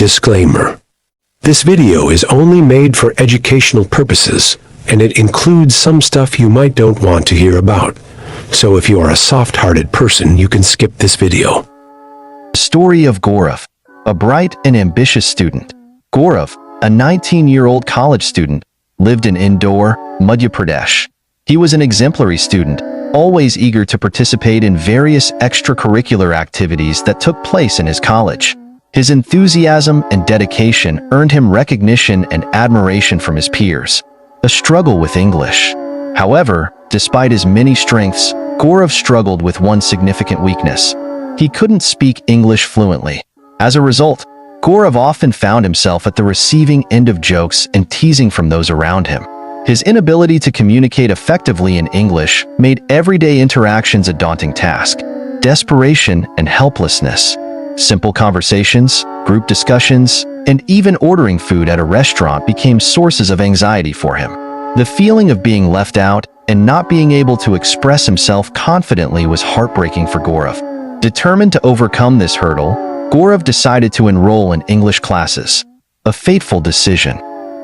Disclaimer. This video is only made for educational purposes, and it includes some stuff you might don't want to hear about. So if you are a soft-hearted person, you can skip this video. Story of Gaurav, a bright and ambitious student. Gaurav, a 19-year-old college student, lived in Indore, Madhya Pradesh. He was an exemplary student, always eager to participate in various extracurricular activities that took place in his college. His enthusiasm and dedication earned him recognition and admiration from his peers. A struggle with English. However, despite his many strengths, Gaurav struggled with one significant weakness. He couldn't speak English fluently. As a result, Gaurav often found himself at the receiving end of jokes and teasing from those around him. His inability to communicate effectively in English made everyday interactions a daunting task. Desperation and helplessness. Simple conversations, group discussions, and even ordering food at a restaurant became sources of anxiety for him. The feeling of being left out and not being able to express himself confidently was heartbreaking for Gaurav. Determined to overcome this hurdle, Gaurav decided to enroll in English classes. A fateful decision.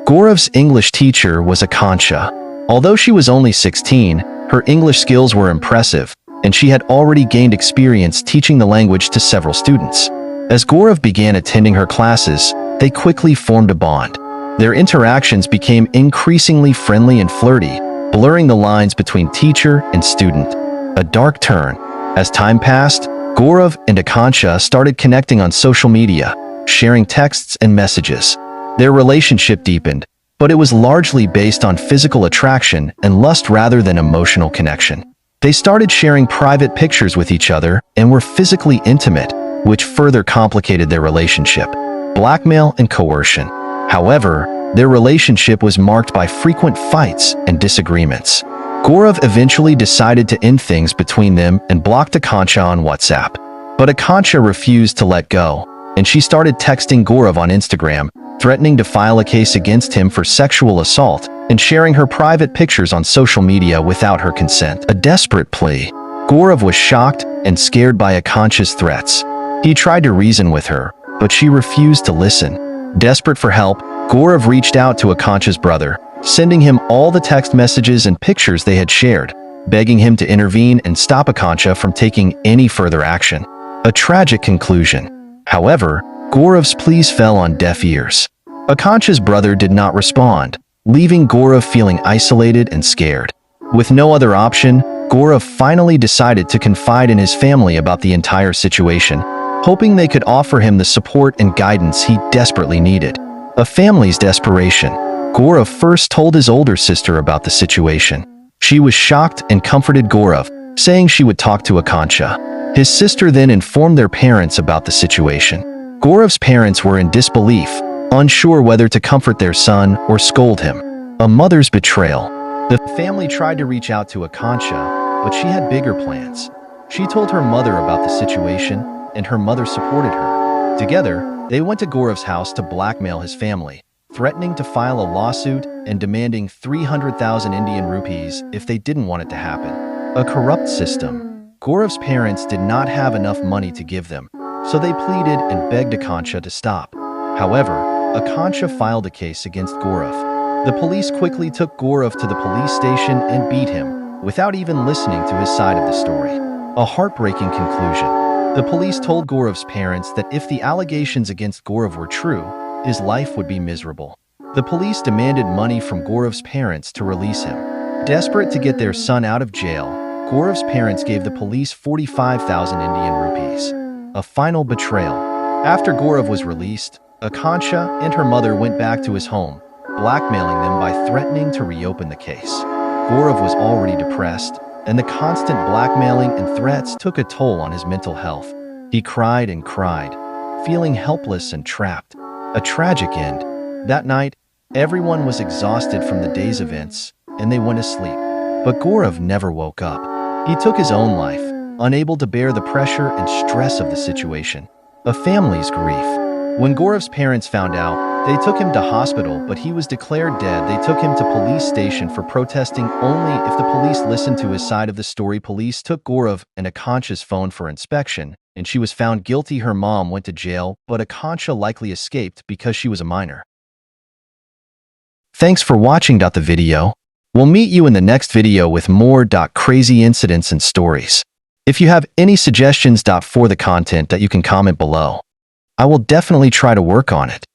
Gaurav's English teacher was Akanksha. Although she was only 16, her English skills were impressive, and she had already gained experience teaching the language to several students. As Gaurav began attending her classes, they quickly formed a bond. Their interactions became increasingly friendly and flirty, blurring the lines between teacher and student. A dark turn. As time passed, Gaurav and Akanksha started connecting on social media, sharing texts and messages. Their relationship deepened, but it was largely based on physical attraction and lust rather than emotional connection. They started sharing private pictures with each other and were physically intimate, which further complicated their relationship. Blackmail and coercion. However, their relationship was marked by frequent fights and disagreements. Gaurav eventually decided to end things between them and blocked Akanksha on WhatsApp. But Akanksha refused to let go, and she started texting Gaurav on Instagram, threatening to file a case against him for sexual assault and sharing her private pictures on social media without her consent. A desperate plea. Gaurav was shocked and scared by Akanksha's threats. He tried to reason with her, but she refused to listen. Desperate for help, Gaurav reached out to Akanksha's brother, sending him all the text messages and pictures they had shared, begging him to intervene and stop Akanksha from taking any further action. A tragic conclusion. However, Gaurav's pleas fell on deaf ears. Akanksha's brother did not respond, leaving Gaurav feeling isolated and scared. With no other option, Gaurav finally decided to confide in his family about the entire situation, hoping they could offer him the support and guidance he desperately needed. A family's desperation. Gaurav first told his older sister about the situation. She was shocked and comforted Gaurav, saying she would talk to Akanksha. His sister then informed their parents about the situation. Gaurav's parents were in disbelief, unsure whether to comfort their son or scold him. A mother's betrayal. The family tried to reach out to Akanksha, but she had bigger plans. She told her mother about the situation, and her mother supported her. Together, they went to Gaurav's house to blackmail his family, threatening to file a lawsuit and demanding 300,000 Indian rupees if they didn't want it to happen. A corrupt system. Gaurav's parents did not have enough money to give them, so they pleaded and begged Akanksha to stop. However, Akanksha filed a case against Gaurav. The police quickly took Gaurav to the police station and beat him, without even listening to his side of the story. A heartbreaking conclusion. The police told Gaurav's parents that if the allegations against Gaurav were true, his life would be miserable. The police demanded money from Gaurav's parents to release him. Desperate to get their son out of jail, Gaurav's parents gave the police 45,000 Indian rupees. A final betrayal. After Gaurav was released, Akanksha and her mother went back to his home, blackmailing them by threatening to reopen the case. Gaurav was already depressed, and the constant blackmailing and threats took a toll on his mental health. He cried and cried, feeling helpless and trapped. A tragic end. That night, everyone was exhausted from the day's events, and they went to sleep. But Gaurav never woke up. He took his own life, unable to bear the pressure and stress of the situation. A family's grief. When Gaurav's parents found out, They took him to hospital, but he was declared dead. They took him to police station for protesting only if the police listened to his side of the story. Police took Gaurav and Akansha's phone for inspection, and she was found guilty. Her mom went to jail, but Akansha likely escaped because she was a minor. Thanks for watching the video. We'll meet you in the next video with more crazy incidents and stories. If you have any suggestions for the content, you can comment below. I will definitely try to work on it.